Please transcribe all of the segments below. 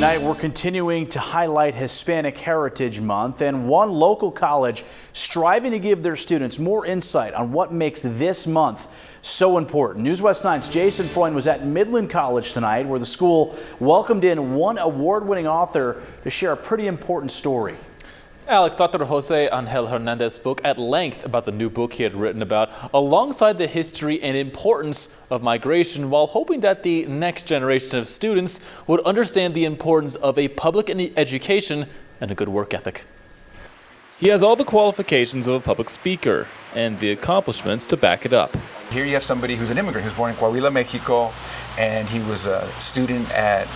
Tonight, we're continuing to highlight Hispanic Heritage Month, and one local college striving to give their students more insight on what makes this month so important. News West 9's Jason Freund was at Midland College tonight, where the school welcomed in one award-winning author to share a pretty important story. Alex, Dr. José Hernández spoke at length about the new book he had written about, alongside the history and importance of migration, while hoping that the next generation of students would understand the importance of a public education and a good work ethic. He has all the qualifications of a public speaker and the accomplishments to back it up. Here you have somebody who's an immigrant who's born in Coahuila, Mexico, and he was a student at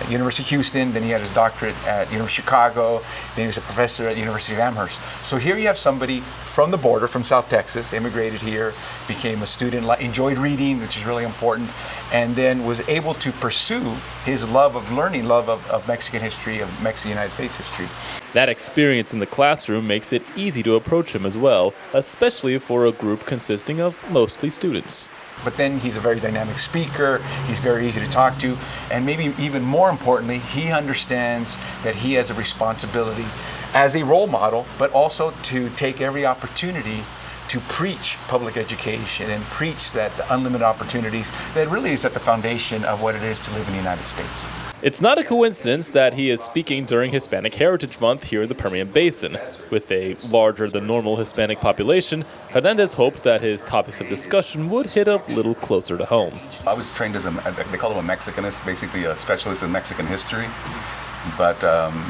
University of Houston, then he had his doctorate at University of Chicago, then he was a professor at University of Amherst. So here you have somebody from the border, from South Texas, immigrated here, became a student, enjoyed reading, which is really important, and then was able to pursue his love of learning, love of Mexican history, of Mexican United States history. That experience in the classroom makes it easy to approach him as well, especially for a group consisting of mostly students. But then he's a very dynamic speaker, he's very easy to talk to, and maybe even more importantly, he understands that he has a responsibility as a role model, but also to take every opportunity to preach public education and preach that the unlimited opportunities that really is at the foundation of what it is to live in the United States. It's not a coincidence that he is speaking during Hispanic Heritage Month here in the Permian Basin. With a larger than normal Hispanic population, Hernández hoped that his topics of discussion would hit a little closer to home. I was trained as they call him a Mexicanist, basically a specialist in Mexican history. But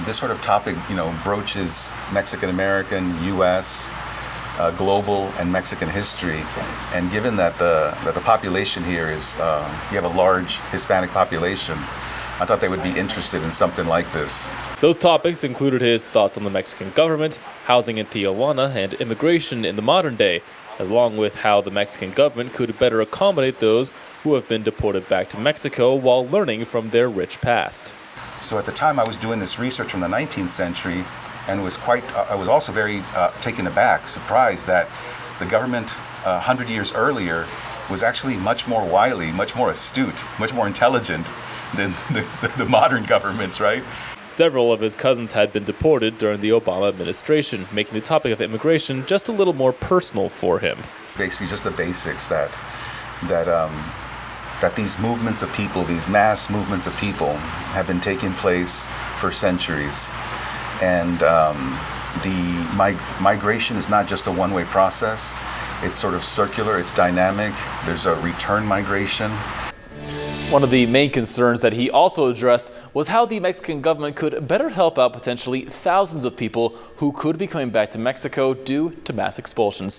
this sort of topic, broaches Mexican-American, U.S., global and Mexican history, and given that the population here is, you have a large Hispanic population, I thought they would be interested in something like this. Those topics included his thoughts on the Mexican government, housing in Tijuana, and immigration in the modern day, along with how the Mexican government could better accommodate those who have been deported back to Mexico while learning from their rich past. So at the time I was doing this research from the 19th century, and I was also very taken aback, surprised that the government 100 years earlier was actually much more wily, much more astute, much more intelligent than the modern governments, right? Several of his cousins had been deported during the Obama administration, making the topic of immigration just a little more personal for him. Basically just the basics that these movements of people, these mass movements of people have been taking place for centuries. And the migration is not just a one-way process. It's sort of circular, it's dynamic. There's a return migration. One of the main concerns that he also addressed was how the Mexican government could better help out potentially thousands of people who could be coming back to Mexico due to mass expulsions.